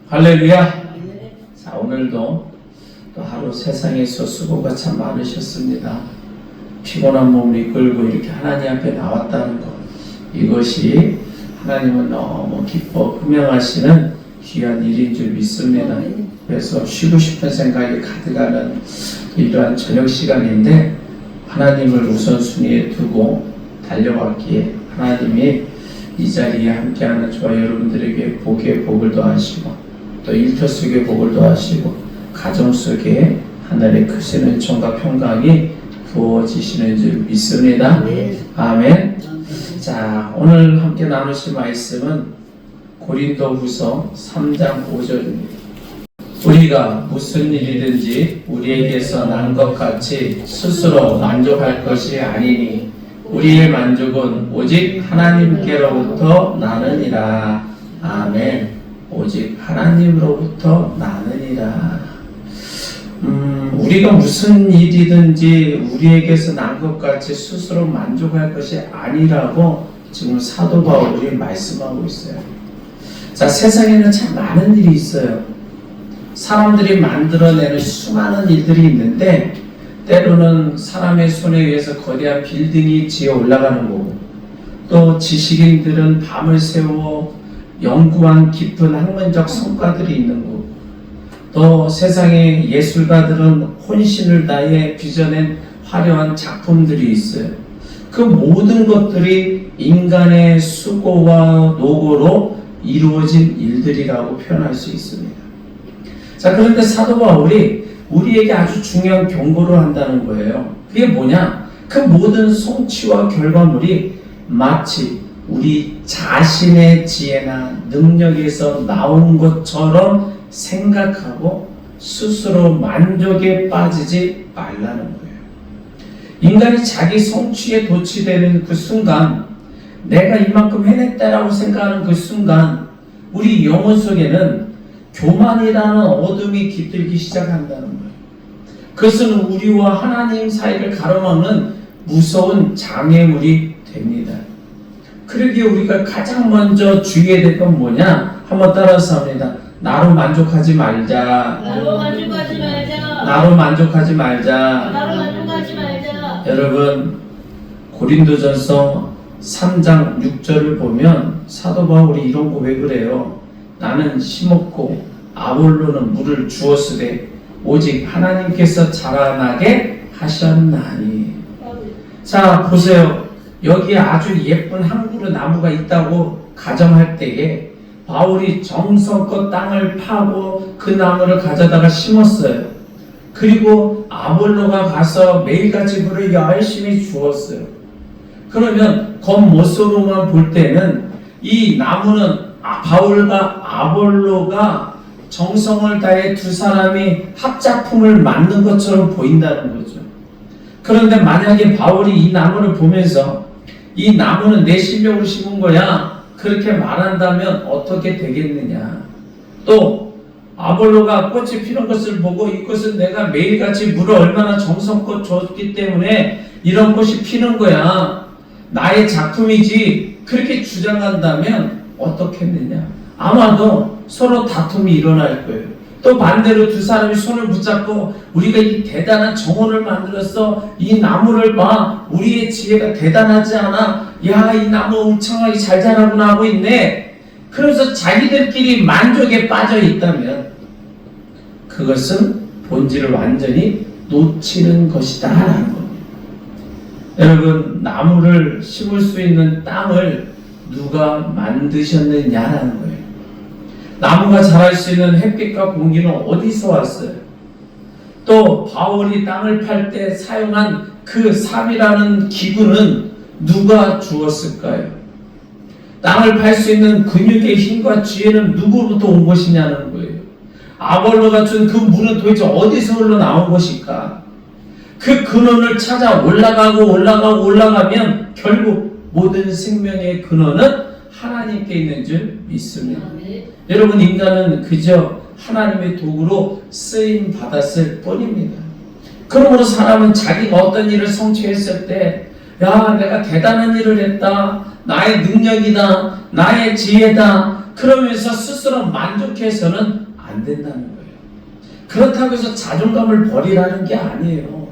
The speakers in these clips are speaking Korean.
할렐루야. 자, 오늘도 또 하루 세상에서 수고가 참 많으셨습니다. 피곤한 몸을 이끌고 이렇게 하나님 앞에 나왔다는 것, 이것이 하나님은 너무 기뻐 흠명하시는 귀한 일인 줄 믿습니다. 그래서 쉬고 싶은 생각이 가득하는 이러한 저녁 시간인데, 하나님을 우선순위에 두고 달려왔기에 하나님이 이 자리에 함께하는 저와 여러분들에게 복의 복을 더하시고, 또 일터 속의 복을 더하시고, 가정 속에 하늘의 크신 은총과 평강이 부어지시는 줄 믿습니다. 아멘. 자, 오늘 함께 나누실 말씀은 고린도후서 3장 5절입니다. 우리가 무슨 일이든지 우리에게서 난 것 같이 스스로 만족할 것이 아니니 우리의 만족은 오직 하나님께로부터 나느니라. 아멘. 오직 하나님으로부터 나느니라. 우리가 무슨 일이든지 우리에게서 난 것 같이 스스로 만족할 것이 아니라고 지금 사도 바울이 말씀하고 있어요. 자, 세상에는 참 많은 일이 있어요. 사람들이 만들어내는 수많은 일들이 있는데, 때로는 사람의 손에 의해서 거대한 빌딩이 지어 올라가는 거고, 또 지식인들은 밤을 새워 연구한 깊은 학문적 성과들이 있는 거고, 또 세상의 예술가들은 혼신을 다해 빚어낸 화려한 작품들이 있어요. 그 모든 것들이 인간의 수고와 노고로 이루어진 일들이라고 표현할 수 있습니다. 자, 그런데 사도 바울이 우리에게 아주 중요한 경고를 한다는 거예요. 그게 뭐냐? 그 모든 성취와 결과물이 마치 우리 자신의 지혜나 능력에서 나온 것처럼 생각하고 스스로 만족에 빠지지 말라는 거예요. 인간이 자기 성취에 도취되는 그 순간, 내가 이만큼 해냈다라고 생각하는 그 순간, 우리 영혼 속에는 교만이라는 어둠이 깃들기 시작한다는 거예요. 그것은 우리와 하나님 사이를 가로막는 무서운 장애물이 됩니다. 그러기에 우리가 가장 먼저 주의해야 될 건 뭐냐? 한번 따라서 합니다. 나로 만족하지 말자. 나로 만족하지 말자. 나로 만족하지 말자. 나로 만족하지 말자. 여러분, 고린도전서 3장 6절을 보면 사도 바울이 이런 고백을 해요. 나는 심었고 아볼로는 물을 주었으되 오직 하나님께서 자라나게 하셨나니. 자, 보세요. 여기에 아주 예쁜 한 그루 나무가 있다고 가정할 때에 바울이 정성껏 땅을 파고 그 나무를 가져다가 심었어요. 그리고 아볼로가 가서 매일같이 물을 열심히 주었어요. 그러면 겉모습으로만 볼 때는 이 나무는 바울과 아볼로가 정성을 다해 두 사람이 합작품을 만든 것처럼 보인다는 거죠. 그런데 만약에 바울이 이 나무를 보면서 이 나무는 내 실력으로 심은 거야, 그렇게 말한다면 어떻게 되겠느냐. 또 아볼로가 꽃이 피는 것을 보고 이것은 내가 매일같이 물을 얼마나 정성껏 줬기 때문에 이런 꽃이 피는 거야, 나의 작품이지, 그렇게 주장한다면 어떻겠느냐. 아마도 서로 다툼이 일어날 거예요. 또 반대로 두 사람이 손을 붙잡고 우리가 이 대단한 정원을 만들었어, 이 나무를 봐, 우리의 지혜가 대단하지 않아, 야, 이 나무 울창하게 잘 자라구나 하고 있네, 그래서 자기들끼리 만족에 빠져 있다면 그것은 본질을 완전히 놓치는 것이다 라는 겁니다. 여러분, 나무를 심을 수 있는 땅을 누가 만드셨느냐라는 거예요. 나무가 자랄 수 있는 햇빛과 공기는 어디서 왔어요? 또 바울이 땅을 팔 때 사용한 그 삽이라는 기구는 누가 주었을까요? 땅을 팔 수 있는 근육의 힘과 지혜는 누구로부터 온 것이냐는 거예요. 아볼로가 준 그 물은 도대체 어디서 흘러나온 것일까? 그 근원을 찾아 올라가면 결국 모든 생명의 근원은 하나님께 있는 줄 믿습니다. 여러분, 인간은 그저 하나님의 도구로 쓰임 받았을 뿐입니다. 그러므로 사람은 자기가 어떤 일을 성취했을 때, 야, 내가 대단한 일을 했다, 나의 능력이다, 나의 지혜다, 그러면서 스스로 만족해서는 안 된다는 거예요. 그렇다고 해서 자존감을 버리라는 게 아니에요.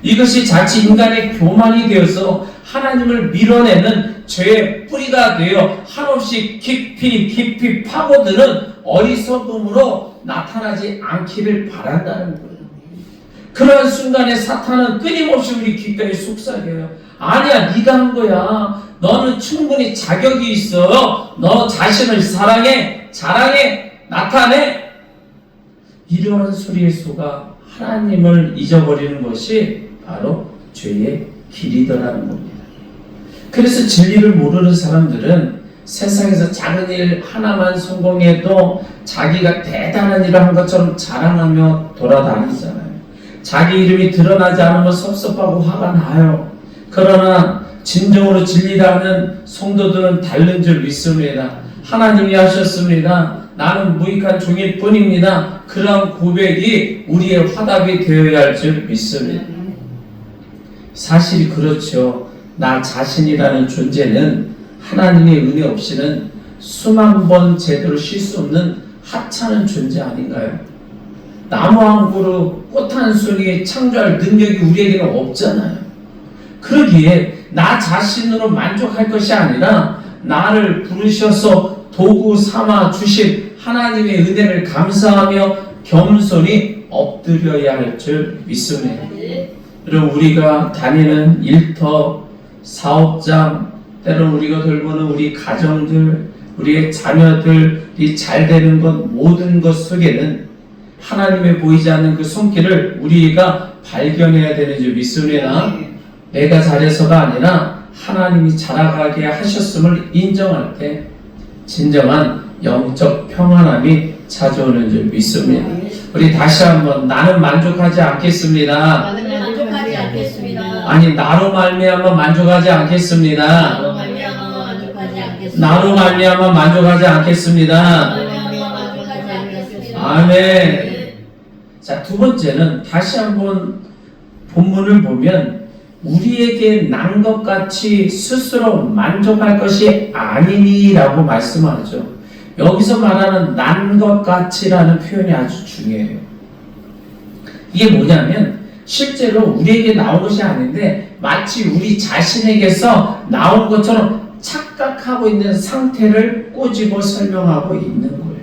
이것이 자칫 인간의 교만이 되어서 하나님을 밀어내는 죄의 뿌리가 되어 한없이 깊이 파고드는 어리석음으로 나타나지 않기를 바란다는 거예요. 그러한 순간에 사탄은 끊임없이 우리 귓가에 속삭여요. 아니야, 네가 한 거야. 너는 충분히 자격이 있어. 너 자신을 사랑해, 자랑해, 나타내. 이러한 소리에 속아 하나님을 잊어버리는 것이 바로 죄의 길이더라는 겁니다. 그래서 진리를 모르는 사람들은 세상에서 작은 일 하나만 성공해도 자기가 대단한 일을 한 것처럼 자랑하며 돌아다니잖아요. 자기 이름이 드러나지 않으면 섭섭하고 화가 나요. 그러나 진정으로 진리를 아는 성도들은 다른 줄 믿습니다. 하나님이 하셨습니다. 나는 무익한 종일 뿐입니다. 그러한 고백이 우리의 화답이 되어야 할 줄 믿습니다. 사실이 그렇죠. 나 자신이라는 존재는 하나님의 은혜 없이는 수만 번 제대로 쉴 수 없는 하찮은 존재 아닌가요? 나무 한 그루, 꽃 한 송이 창조할 능력이 우리에게는 없잖아요. 그러기에 나 자신으로 만족할 것이 아니라 나를 부르셔서 도구 삼아 주신 하나님의 은혜를 감사하며 겸손히 엎드려야 할 줄 믿습니다. 여러분, 우리가 다니는 일터, 사업장, 때로는 우리가 돌보는 우리 가정들, 우리의 자녀들이 잘 되는 것, 모든 것 속에는 하나님의 보이지 않는 그 손길을 우리가 발견해야 되는 줄 믿습니다. 내가 잘해서가 아니라 하나님이 자라가게 하셨음을 인정할 때 진정한 영적 평안함이 찾아오는 줄 믿습니다. 우리 다시 한번 나는 만족하지 않겠습니다. 나는 만족하지 않겠습니다. 아니, 나로 말미암아 만족하지 않겠습니다. 나로 말미암아 만족하지 않겠습니다. 나로 말미암아 만족하지 않겠습니다. 말미암아 만족하지 않겠습니다. 아멘. 자, 두 번째는 다시 한번 본문을 보면 우리에게 난 것 같이 스스로 만족할 것이 아니니라고 말씀하죠. 여기서 말하는 난 것 같이라는 표현이 아주 중요해요. 이게 뭐냐면 실제로 우리에게 나온 것이 아닌데 마치 우리 자신에게서 나온 것처럼 착각하고 있는 상태를 꼬집어 설명하고 있는 거예요.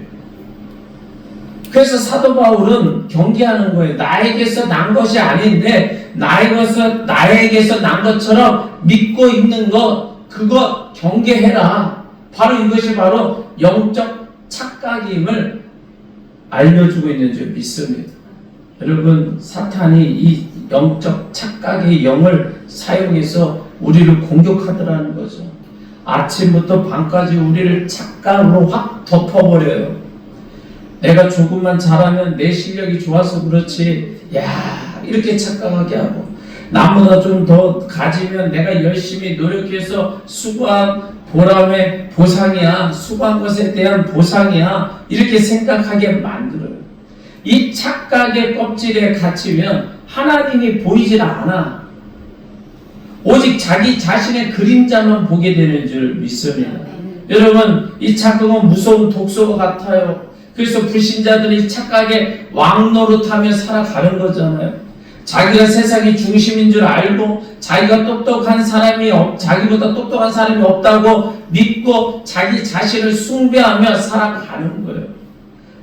그래서 사도 바울은 경계하는 거예요. 나에게서 난 것이 아닌데 나에게서 난 것처럼 믿고 있는 것, 그거 경계해라. 바로 이것이 바로 영적 착각임을 알려주고 있는 줄 믿습니다. 여러분, 사탄이 이 영적 착각의 영을 사용해서 우리를 공격하더라는 거죠. 아침부터 밤까지 우리를 착각으로 확 덮어버려요. 내가 조금만 잘하면 내 실력이 좋아서 그렇지, 야, 이렇게 착각하게 하고, 나보다 좀 더 가지면 내가 열심히 노력해서 수고한 보람의 보상이야, 수고한 것에 대한 보상이야, 이렇게 생각하게 만들어요. 이 착각의 껍질에 갇히면 하나님이 보이질 않아. 오직 자기 자신의 그림자만 보게 되는 줄 믿습니다. 여러분, 이 착각은 무서운 독소 같아요. 그래서 불신자들이 착각에 왕노릇하며 살아가는 거잖아요. 자기가 세상의 중심인 줄 알고 자기가 자기보다 똑똑한 사람이 없다고 믿고 자기 자신을 숭배하며 살아가는 거예요.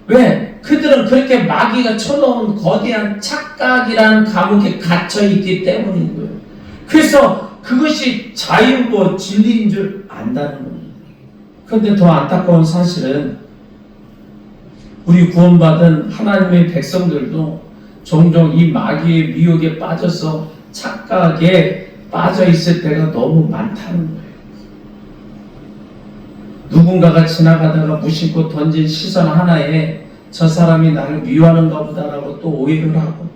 왜? 그들은 그렇게 마귀가 쳐놓은 거대한 착각이라는 감옥에 갇혀 있기 때문인 거예요. 그래서 그것이 자유고 진리인 줄 안다는 겁니다. 그런데 더 안타까운 사실은 우리 구원받은 하나님의 백성들도 종종 이 마귀의 미혹에 빠져서 착각에 빠져 있을 때가 너무 많다는 거예요. 누군가가 지나가다가 무심코 던진 시선 하나에 저 사람이 나를 미워하는가 보다라고 또 오해를 하고,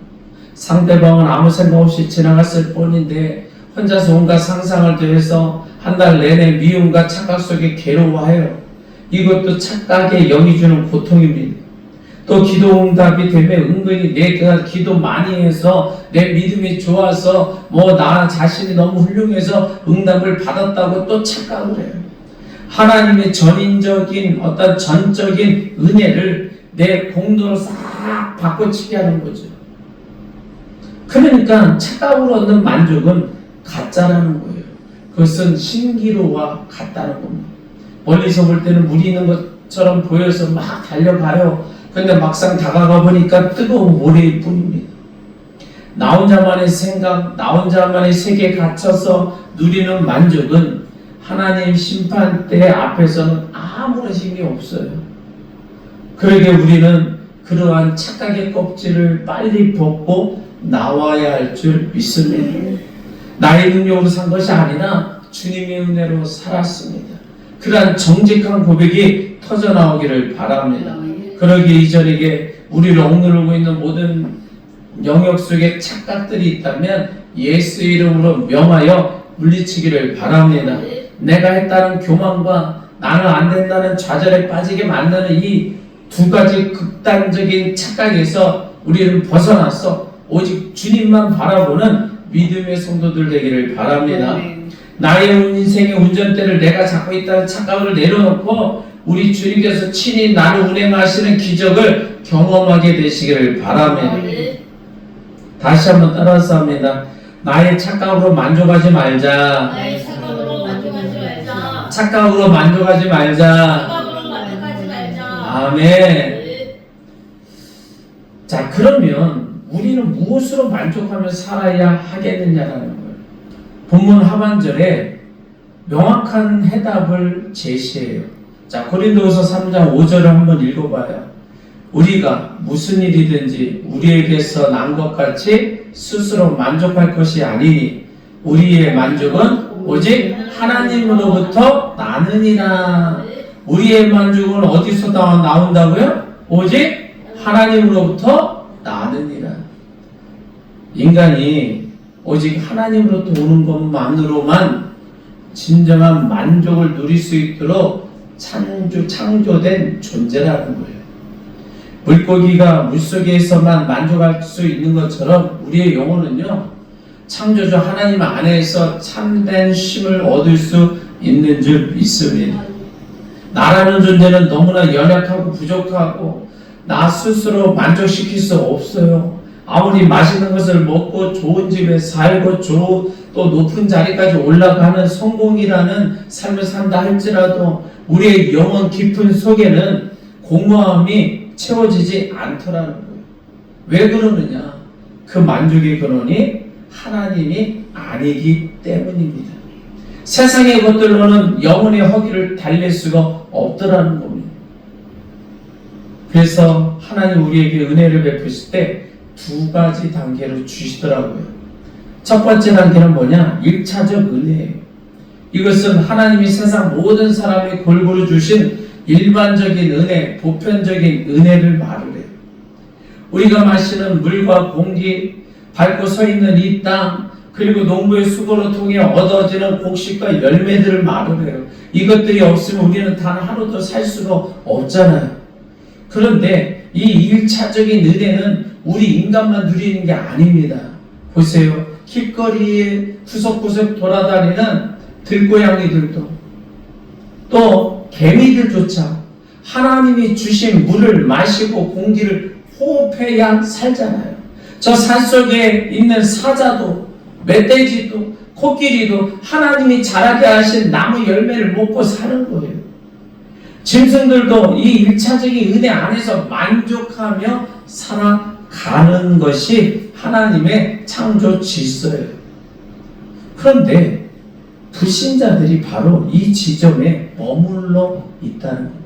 상대방은 아무 생각 없이 지나갔을 뿐인데 혼자서 온갖 상상을 더해서 한 달 내내 미움과 착각 속에 괴로워해요. 이것도 착각의 영이 주는 고통입니다. 또 기도 응답이 되면 은근히 내가 기도 많이 해서 내 믿음이 좋아서 나 자신이 너무 훌륭해서 응답을 받았다고 또 착각을 해요. 하나님의 전인적인 어떤 전적인 은혜를 내 공로로 싹 바꿔치게 하는 거죠. 그러니까 착각으로 얻는 만족은 가짜라는 거예요. 그것은 신기루와 같다는 겁니다. 멀리서 볼 때는 물이 있는 것처럼 보여서 막 달려가요. 근데 막상 다가가 보니까 뜨거운 모래일 뿐입니다. 나 혼자만의 생각, 나 혼자만의 세계에 갇혀서 누리는 만족은 하나님 심판대 앞에서는 아무런 힘이 없어요. 그러게 우리는 그러한 착각의 껍질을 빨리 벗고 나와야 할 줄 믿습니다. 나의 능력으로 산 것이 아니라 주님의 은혜로 살았습니다. 그러한 정직한 고백이 터져나오기를 바랍니다. 그러기에 이전에게 우리를 억누르고 있는 모든 영역 속에 착각들이 있다면 예수의 이름으로 명하여 물리치기를 바랍니다. 내가 했다는 교만과 나는 안 된다는 좌절에 빠지게 만드는 이 두 가지 극단적인 착각에서 우리는 벗어나서 오직 주님만 바라보는 믿음의 성도들 되기를 바랍니다. 나의 인생의 운전대를 내가 잡고 있다는 착각을 내려놓고 우리 주님께서 친히 나를 운행하시는 기적을 경험하게 되시기를 바랍니다. 다시 한번 따라서 합니다. 나의 착각으로 만족하지 말자. 나의 착각으로 만족하지 말자. 착각으로 만족하지 말자. 착각으로 만족하지 말자. 아멘. 자, 그러면 우리는 무엇으로 만족하며 살아야 하겠느냐라는 거예요. 본문 하반절에 명확한 해답을 제시해요. 자, 고린도후서 3장 5절을 한번 읽어봐요. 우리가 무슨 일이든지 우리에게서 난 것 같이 스스로 만족할 것이 아니니 우리의 만족은 오직 하나님으로부터 나느니라. 우리의 만족은 어디서 나온다고요? 오직 하나님으로부터 나느니라. 인간이 오직 하나님으로부터 오는 것만으로만 진정한 만족을 누릴 수 있도록 창조된 존재라는 거예요. 물고기가 물속에서만 만족할 수 있는 것처럼 우리의 영혼은요, 창조주 하나님 안에서 참된 쉼을 얻을 수 있는 줄 믿습니다. 나라는 존재는 너무나 연약하고 부족하고 나 스스로 만족시킬 수 없어요. 아무리 맛있는 것을 먹고 좋은 집에 살고 또 높은 자리까지 올라가는 성공이라는 삶을 산다 할지라도 우리의 영혼 깊은 속에는 공허함이 채워지지 않더라는 거예요. 왜 그러느냐? 그 만족의 근원이 하나님이 아니기 때문입니다. 세상의 것들로는 영혼의 허기를 달랠 수가 없더라는 겁니다. 그래서 하나님 우리에게 은혜를 베푸실 때 두 가지 단계로 주시더라고요. 첫 번째 단계는 뭐냐? 1차적 은혜예요. 이것은 하나님이 세상 모든 사람에 골고루 주신 일반적인 은혜, 보편적인 은혜를 말을 해요. 우리가 마시는 물과 공기, 밟고 서 있는 이 땅, 그리고 농부의 수고로 통해 얻어지는 곡식과 열매들을 말을 해요. 이것들이 없으면 우리는 단 하루도 살 수가 없잖아요. 그런데 이 1차적인 은혜는 우리 인간만 누리는 게 아닙니다. 보세요. 길거리에 구석구석 돌아다니는 들고양이들도 또 개미들조차 하나님이 주신 물을 마시고 공기를 호흡해야 살잖아요. 저 산속에 있는 사자도 멧돼지도 코끼리도 하나님이 자라게 하신 나무 열매를 먹고 사는 거예요. 짐승들도 이 1차적인 은혜 안에서 만족하며 살아가는 것이 하나님의 창조 질서예요. 그런데 불신자들이 바로 이 지점에 머물러 있다는 거예요.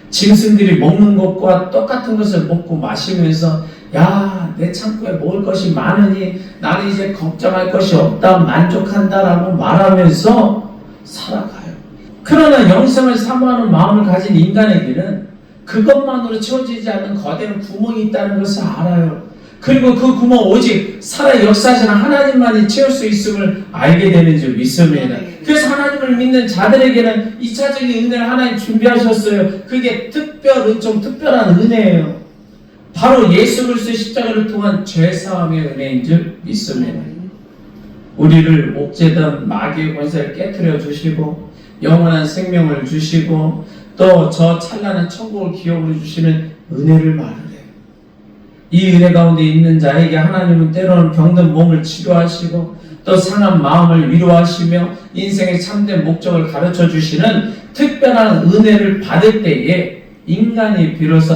짐승들이 먹는 것과 똑같은 것을 먹고 마시면서 야, 내 창고에 먹을 것이 많으니 나는 이제 걱정할 것이 없다, 만족한다라고 말하면서 살아가요. 그러나 영생을 사모하는 마음을 가진 인간에게는 그것만으로 채워지지 않는 거대한 구멍이 있다는 것을 알아요. 그리고 그 구멍 오직 살아 역사하시는 하나님만이 채울 수 있음을 알게 되는 줄 믿습니다. 그래서 하나님을 믿는 자들에게는 2차적인 은혜를 하나님 준비하셨어요. 그게 좀 특별한 은혜예요. 바로 예수 그리스도의 십자가를 통한 죄사함의 은혜인 줄 믿습니다. 우리를 옥죄던 마귀의 권세를 깨트려 주시고 영원한 생명을 주시고 또 저 찬란한 천국을 기업으로 주시는 은혜를 말을 해요. 이 은혜 가운데 있는 자에게 하나님은 때로는 병든 몸을 치료하시고 또 상한 마음을 위로하시며 인생의 참된 목적을 가르쳐 주시는 특별한 은혜를 받을 때에 인간이 비로소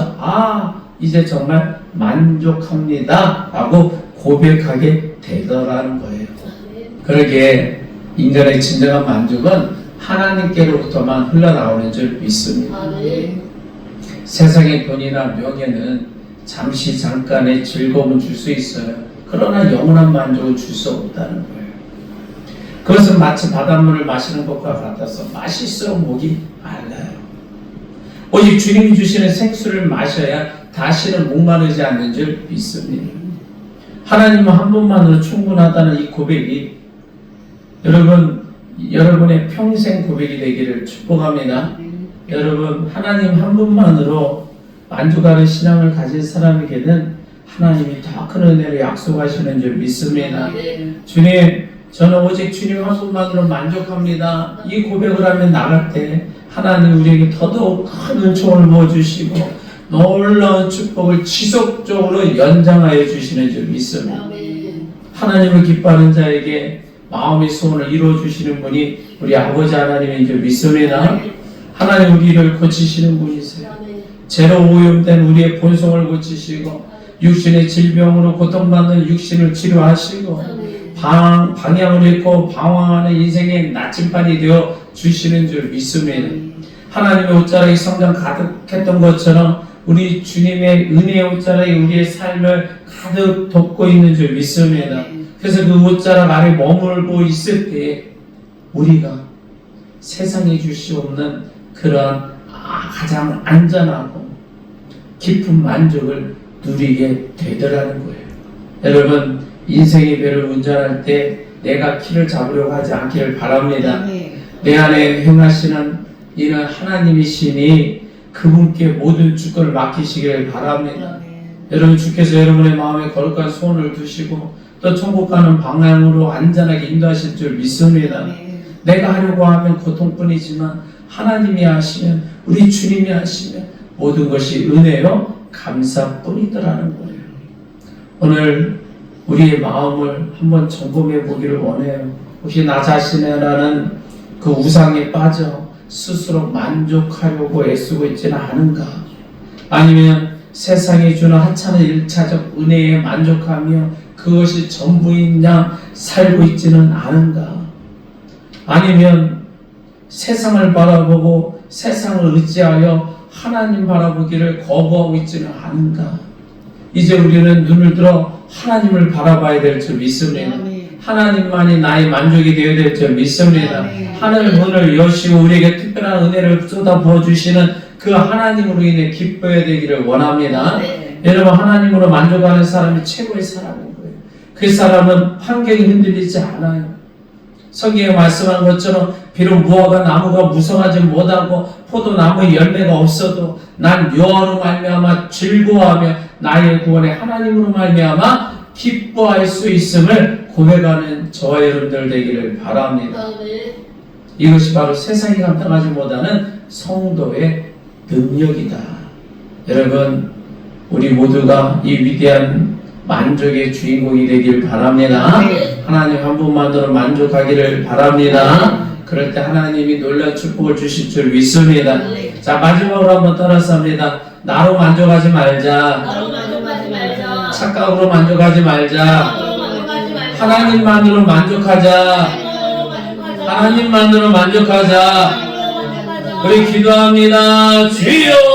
이제 정말 만족합니다 라고 고백하게 되더라는 거예요. 그러기에 인간의 진정한 만족은 하나님께로부터만 흘러나오는 줄 믿습니다. 세상의 돈이나 명예는 잠시 잠깐의 즐거움을 줄 수 있어요. 그러나 영원한 만족을 줄 수 없다는 거예요. 그것은 마치 바닷물을 마시는 것과 같아서 맛있어 목이 말라요. 오직 주님이 주시는 생수를 마셔야 다시는 목마르지 않는 줄 믿습니다. 하나님은 한 분만으로 충분하다는 이 고백이 여러분의 평생 고백이 되기를 축복합니다. 여러분, 하나님 한 분만으로 만족하는 신앙을 가진 사람에게는 하나님이 더 큰 은혜를 약속하시는 줄 믿습니다. 주님, 저는 오직 주님 한 분만으로 만족합니다. 이 고백을 하면 나갈 때 하나님 우리에게 더더욱 큰 은총을 부어주시고 놀라운 축복을 지속적으로 연장하여 주시는 줄 믿습니다. 하나님을 기뻐하는 자에게 마음의 소원을 이루어주시는 분이 우리 아버지 하나님인 줄 믿습니다. 하나님 우리를 고치시는 분이세요. 죄로 오염된 우리의 본성을 고치시고 육신의 질병으로 고통받는 육신을 치료하시고 방향을 잃고 방황하는 인생의 나침반이 되어 주시는 줄 믿습니다. 하나님의 옷자락이 성장 가득했던 것처럼 우리 주님의 은혜의 옷자락이 우리의 삶을 가득 덮고 있는 줄 믿습니다. 그래서 그 옷자락 아래 머물고 있을 때 우리가 세상에 줄 수 없는 그런 가장 안전하고 깊은 만족을 누리게 되더라는 거예요. 여러분, 인생의 배를 운전할 때 내가 키를 잡으려고 하지 않기를 바랍니다. 내 안에 행하시는 이는 하나님이시니 그분께 모든 주권을 맡기시기를 바랍니다. 여러분, 주께서 여러분의 마음에 거룩한 소원을 두시고 또 천국 가는 방향으로 안전하게 인도하실 줄 믿습니다. 내가 하려고 하면 고통뿐이지만 하나님이 하시면, 우리 주님이 하시면 모든 것이 은혜요 감사뿐이더라는 거예요. 오늘 우리의 마음을 한번 점검해 보기를 원해요. 혹시 나 자신이라는 그 우상에 빠져 스스로 만족하려고 애쓰고 있지는 않은가? 아니면 세상이 주는 하찮은 1차적 은혜에 만족하며 그것이 전부인 양 살고 있지는 않은가? 아니면 세상을 바라보고 세상을 의지하여 하나님 바라보기를 거부하고 있지는 않은가? 이제 우리는 눈을 들어 하나님을 바라봐야 될 줄 믿습니다. 하나님만이 나의 만족이 되어야 될 줄 믿습니다. 하늘 문을 여시고 우리에게 특별한 은혜를 쏟아 부어주시는 그 하나님으로 인해 기뻐야 되기를 원합니다. 여러분, 하나님으로 만족하는 사람이 최고의 사람인 거예요. 그 사람은 환경이 흔들리지 않아요. 성경에 말씀한 것처럼 비록 무화과 나무가 무성하지 못하고 포도나무 열매가 없어도 난 여호와로 말미암아 즐거워하며 나의 구원의 하나님으로 말미암아 기뻐할 수 있음을 고백하는 저와 여러분들 되기를 바랍니다. 이것이 바로 세상이 감당하지 못하는 성도의 능력이다. 여러분, 우리 모두가 이 위대한 만족의 주인공이 되길 바랍니다. 하나님 한 분만으로 만족하기를 바랍니다. 그럴 때 하나님이 놀라운 축복을 주실 줄 믿습니다. 자, 마지막으로 한번 따라서 합니다. 나로 만족하지 말자. 착각으로 만족하지 말자. 하나님만으로 만족하자. 하나님만으로 만족하자. 우리 기도합니다. 주여!